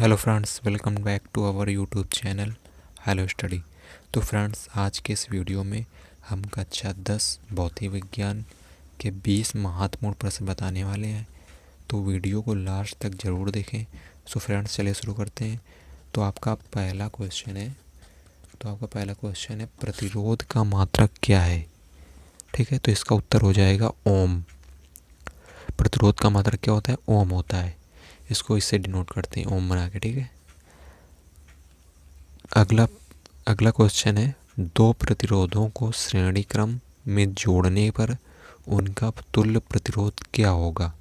Hello friends, welcome back to our YouTube channel hello study. तो friends, आज के इस वीडियो में हम कक्षा 10 भौतिक विज्ञान के 20 महत्वपूर्ण प्रश्न बताने वाले हैं। तो वीडियो को लास्ट तक ज़रूर देखें। सो फ्रेंड्स, चलिए शुरू करते हैं। तो आपका पहला क्वेश्चन है प्रतिरोध का मात्रक क्या है। ठीक है, तो इसका उत्तर हो जाएगा ओम। प्रतिरोध का मात्रक क्या होता है? ओम होता है। इसको इससे डिनोट करते हैं ओम बना के। ठीक है, अगला क्वेश्चन है दो प्रतिरोधों को श्रेणी क्रम में जोड़ने पर उनका तुल्य प्रतिरोध क्या होगा।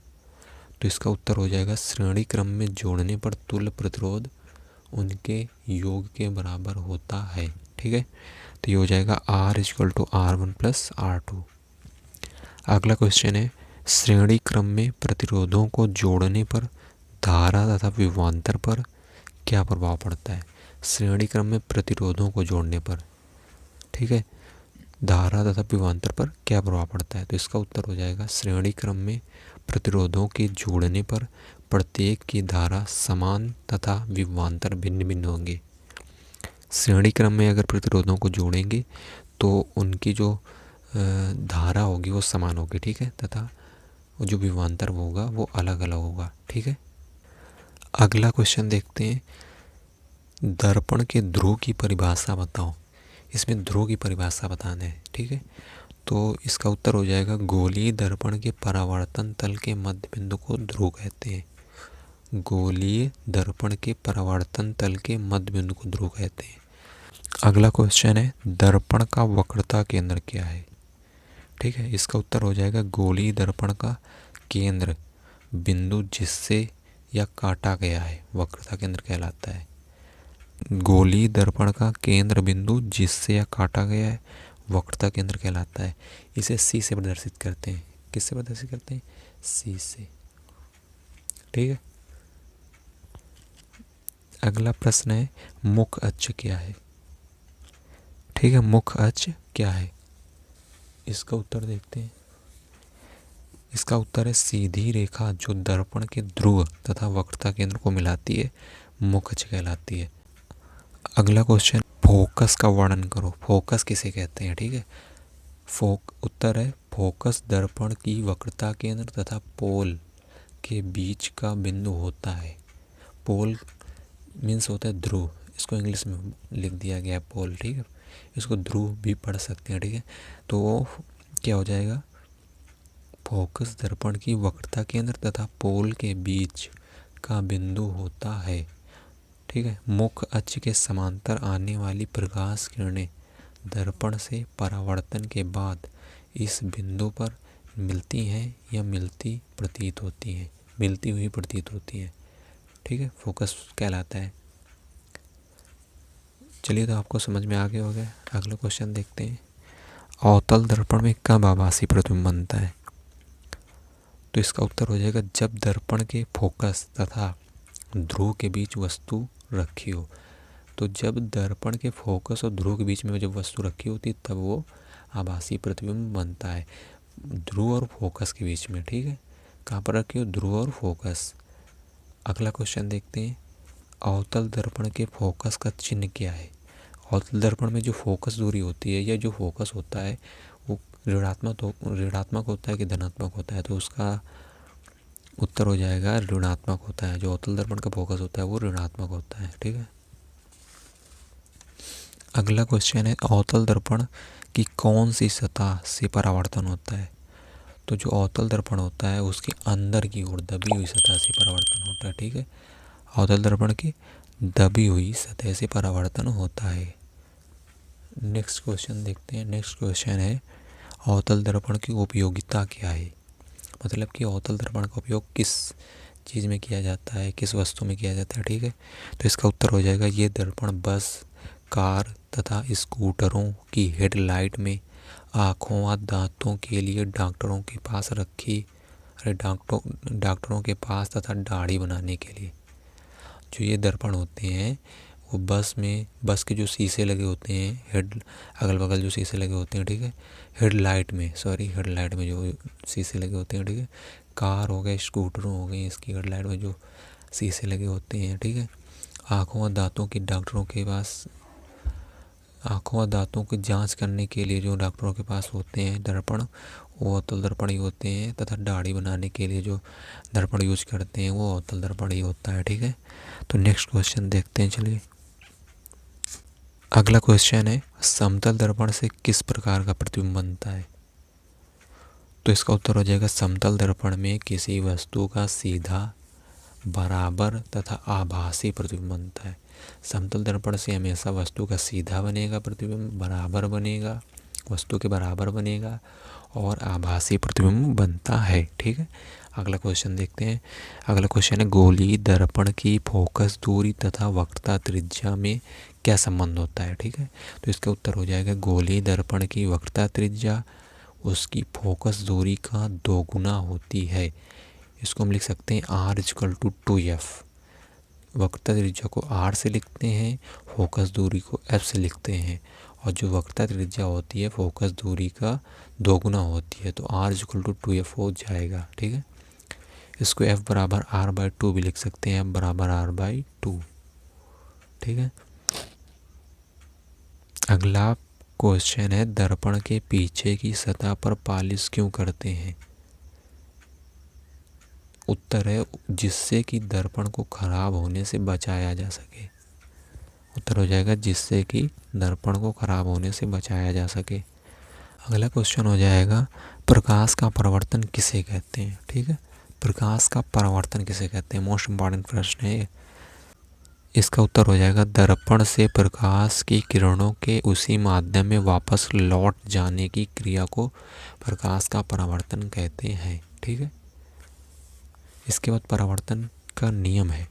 तो इसका उत्तर हो जाएगा श्रेणी क्रम में जोड़ने पर तुल्य प्रतिरोध उनके योग के बराबर होता है। ठीक है, तो ये हो जाएगा R=R1+R2। अगला क्वेश्चन है श्रेणी क्रम में प्रतिरोधों को जोड़ने पर धारा तथा विभवांतर पर क्या प्रभाव पड़ता है। श्रेणी क्रम में प्रतिरोधों को जोड़ने पर, ठीक है, धारा तथा विभवांतर पर क्या प्रभाव पड़ता है। तो इसका उत्तर हो जाएगा श्रेणी क्रम में प्रतिरोधों के जोड़ने पर प्रत्येक की धारा समान तथा विभवांतर भिन्न भिन्न होंगे। श्रेणी क्रम में अगर प्रतिरोधों को जोड़ेंगे तो उनकी जो धारा होगी वो समान होगी। ठीक है, तथा जो विभवांतर होगा वो अलग अलग होगा। ठीक है, अगला क्वेश्चन देखते हैं दर्पण के ध्रुव की परिभाषा बताओ। इसमें ध्रुव की परिभाषा बताना है। ठीक है, तो इसका उत्तर हो जाएगा गोलीय दर्पण के परावर्तन तल के मध्य बिंदु को ध्रुव कहते हैं। गोलीय दर्पण के परावर्तन तल के मध्य बिंदु को ध्रुव कहते हैं। अगला क्वेश्चन है दर्पण का वक्रता केंद्र क्या है। ठीक है, इसका उत्तर हो जाएगा गोलीय दर्पण का केंद्र बिंदु जिससे या काटा गया है वक्रता केंद्र कहलाता है। गोलीय दर्पण का केंद्र बिंदु जिससे या काटा गया है वक्रता केंद्र कहलाता है। इसे सी से प्रदर्शित करते हैं। किससे प्रदर्शित करते हैं? सी से। ठीक है, अगला प्रश्न है मुख्य अक्ष क्या है। ठीक है, मुख्य अक्ष क्या है, इसका उत्तर देखते हैं। इसका उत्तर है सीधी रेखा जो दर्पण के ध्रुव तथा वक्रता केंद्र को मिलाती है मुख्य अक्ष कहलाती है। अगला क्वेश्चन फोकस का वर्णन करो। फोकस किसे कहते हैं? ठीक है, उत्तर है फोकस दर्पण की वक्रता केंद्र तथा पोल के बीच का बिंदु होता है। पोल मीन्स होता है ध्रुव, इसको इंग्लिश में लिख दिया गया है पोल। ठीक है, इसको ध्रुव भी पढ़ सकते हैं। ठीक है, तो क्या हो जाएगा फोकस दर्पण की वक्रता केंद्र तथा पोल के बीच का बिंदु होता है। ठीक है, मुख्य अक्ष के समांतर आने वाली प्रकाश किरणें दर्पण से परावर्तन के बाद इस बिंदु पर मिलती हैं या मिलती हुई प्रतीत होती हैं। ठीक है, फोकस कहलाता है। चलिए, तो आपको समझ में आ गया होगा। अगला क्वेश्चन देखते हैं अवतल दर्पण में कब आभासी प्रतिबिंब बनता है। तो इसका उत्तर हो जाएगा जब दर्पण के फोकस तथा ध्रुव के बीच वस्तु रखी हो। तो जब दर्पण के फोकस और ध्रुव के बीच में जब वस्तु रखी होती तब वो आभासी प्रतिबिंब बनता है, ध्रुव और फोकस के बीच में। ठीक है, कहाँ पर रखी हो? ध्रुव और फोकस। अगला क्वेश्चन देखते हैं अवतल दर्पण के फोकस का चिन्ह क्या है। अवतल दर्पण में जो फोकस दूरी होती है या जो फोकस होता है वो ऋणात्मक होता है कि धनात्मक होता है। तो उसका उत्तर हो जाएगा ऋणात्मक होता है। जो अवतल दर्पण का फोकस होता है वो ऋणात्मक होता है। ठीक है, अगला क्वेश्चन है अवतल दर्पण की कौन सी सतह से परावर्तन होता है। तो जो अवतल दर्पण होता है उसके अंदर की ओर दबी हुई सतह से परावर्तन होता है। ठीक है, अवतल दर्पण की दबी हुई सतह से परावर्तन होता है। नेक्स्ट क्वेश्चन देखते हैं। नेक्स्ट क्वेश्चन है अवतल दर्पण की उपयोगिता क्या है। मतलब कि अवतल दर्पण का उपयोग किस चीज़ में किया जाता है, किस वस्तु में किया जाता है। ठीक है, तो इसका उत्तर हो जाएगा ये दर्पण बस, कार तथा स्कूटरों की हेडलाइट में आँखों व दांतों के लिए डॉक्टरों के पास तथा दाढ़ी बनाने के लिए जो ये दर्पण होते हैं वो बस के जो शीशे लगे होते हैं, अगल बगल जो शीशे लगे होते हैं। ठीक है, हेडलाइट में जो शीशे लगे होते हैं। ठीक है, कार हो गए, स्कूटर हो गए, इसकी हेडलाइट में जो शीशे लगे होते हैं। ठीक है, आँखों और दांतों की जांच करने के लिए जो डॉक्टरों के पास होते हैं दर्पण, वो अवतल दर्पण ही होते हैं, तथा दाढ़ी बनाने के लिए जो दर्पण यूज करते हैं वो अवतल दर्पण ही होता है। ठीक है, तो नेक्स्ट क्वेश्चन देखते हैं। चलिए, अगला क्वेश्चन है, समतल दर्पण से किस प्रकार का प्रतिबिंब बनता है? तो इसका उत्तर हो जाएगा, समतल दर्पण में किसी वस्तु का सीधा, बराबर तथा आभासी प्रतिबिंब बनता है। समतल दर्पण से हमेशा वस्तु का सीधा बनेगा प्रतिबिंब, बराबर बनेगा, वस्तु के बराबर बनेगा और आभासी प्रतिबिंब बनता है। ठीक है, अगला क्वेश्चन देखते हैं। अगला क्वेश्चन है, गोलीय दर्पण की फोकस दूरी तथा वक्रता त्रिज्या में क्या संबंध होता है? ठीक है, तो इसका उत्तर हो जाएगा, गोलीय दर्पण की वक्रता त्रिज्या उसकी फोकस दूरी का दोगुना होती है। इसको हम लिख सकते हैं R=2f। वक्रता त्रिज्या को R से लिखते हैं, फोकस दूरी को F से लिखते हैं, और जो वक्रता त्रिज्या होती है फोकस दूरी का दोगुना होती है, तो R=2f हो जाएगा। ठीक है, इसको F बराबर R/2 भी लिख सकते हैं, F बराबर R/2। ठीक है, अगला क्वेश्चन है, दर्पण के पीछे की सतह पर पालिश क्यों करते हैं? उत्तर है, जिससे कि दर्पण को खराब होने से बचाया जा सके। उत्तर हो जाएगा, जिससे कि दर्पण को खराब होने से बचाया जा सके। अगला क्वेश्चन हो जाएगा, प्रकाश का परावर्तन किसे कहते हैं? ठीक है, प्रकाश का परावर्तन किसे कहते हैं? मोस्ट इम्पॉर्टेंट प्रश्न है। इसका उत्तर हो जाएगा, दर्पण से प्रकाश की किरणों के उसी माध्यम में वापस लौट जाने की क्रिया को प्रकाश का परावर्तन कहते हैं। ठीक है, इसके बाद परावर्तन का नियम है।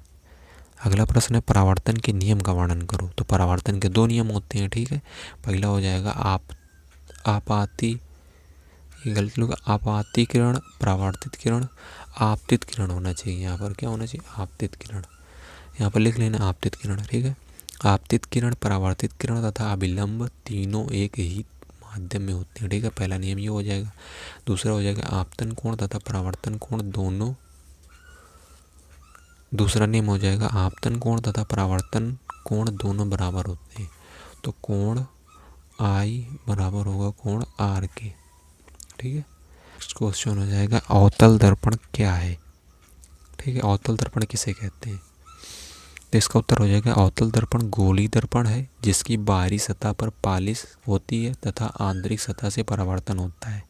अगला प्रश्न है, परावर्तन के नियम का वर्णन करो। तो परावर्तन के दो नियम होते हैं। ठीक है, पहला हो जाएगा आपाती किरण, परावर्तित किरण। आपतित किरण होना चाहिए, यहाँ पर क्या होना चाहिए? आपतित किरण। यहाँ पर लिख लेना आपतित किरण। ठीक है, आपतित किरण, परावर्तित किरण तथा अभिलंब तीनों एक ही माध्यम में होते हैं। ठीक है, पहला नियम ये हो जाएगा। दूसरा हो जाएगा, आपतन कोण तथा परावर्तन कोण दोनों। दूसरा नियम हो जाएगा, आपतन कोण तथा परावर्तन कोण दोनों बराबर होते हैं, तो कोण I बराबर होगा कोण R के। ठीक है, नेक्स्ट क्वेश्चन हो जाएगा, अवतल दर्पण क्या है? ठीक है, अवतल दर्पण किसे कहते हैं? तो इसका उत्तर हो जाएगा, अवतल दर्पण गोलीय दर्पण है जिसकी बाहरी सतह पर पालिश होती है तथा आंतरिक सतह से परावर्तन होता है।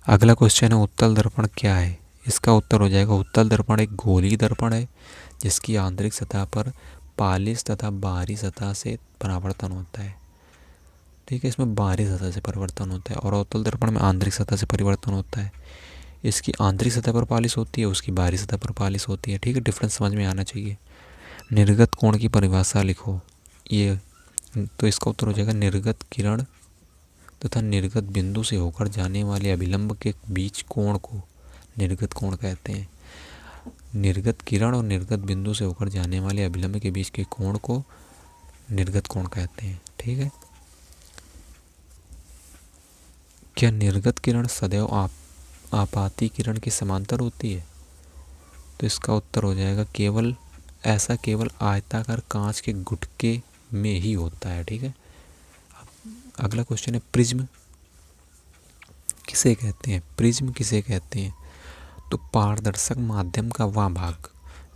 अगला क्वेश्चन है, उत्तल दर्पण क्या है? इसका उत्तर हो जाएगा, उत्तल दर्पण एक गोलीय दर्पण है जिसकी आंतरिक सतह पर पालिश तथा बाहरी सतह से परावर्तन होता है। ठीक है, इसमें बाहरी सतह से परिवर्तन होता है और अवतल दर्पण में आंतरिक सतह से परिवर्तन होता है। इसकी आंतरिक सतह पर पालिश होती है, उसकी बाहरी सतह पर पालिश होती है। ठीक है, डिफरेंस समझ में आना चाहिए। निर्गत कोण की परिभाषा लिखो। ये तो इसका उत्तर हो जाएगा, निर्गत किरण तथा निर्गत बिंदु से होकर जाने वाले अभिलंब के बीच कोण को निर्गत कोण कहते हैं। निर्गत किरण और निर्गत बिंदु से होकर जाने वाले अभिलंब के बीच के कोण को निर्गत कोण कहते हैं। ठीक है, क्या निर्गत किरण सदैव आपाती किरण के समांतर होती है? तो इसका उत्तर हो जाएगा, केवल आयताकार कांच के गुटके में ही होता है। ठीक है, अगला क्वेश्चन है, प्रिज्म किसे कहते हैं? प्रिज्म किसे कहते हैं? तो पारदर्शक माध्यम का वह भाग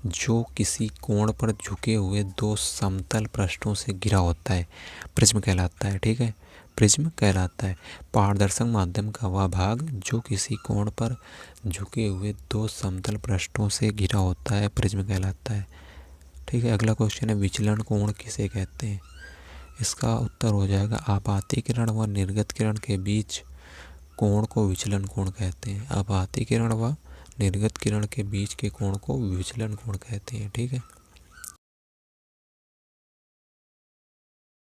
जो किसी कोण पर झुके हुए दो समतल पृष्ठों से घिरा होता है, प्रिज्म कहलाता है। ठीक है, प्रिज्म कहलाता है। पारदर्शक माध्यम का वह भाग जो किसी कोण पर झुके हुए दो समतल पृष्ठों से घिरा होता है, प्रिज्म कहलाता है। ठीक है, अगला क्वेश्चन है, विचलन कोण किसे कहते हैं? इसका उत्तर हो जाएगा, आपाती किरण व निर्गत किरण के बीच कोण को विचलन कोण कहते हैं। आपाती किरण व निर्गत किरण के बीच के कोण को विचलन कोण कहते हैं। ठीक है।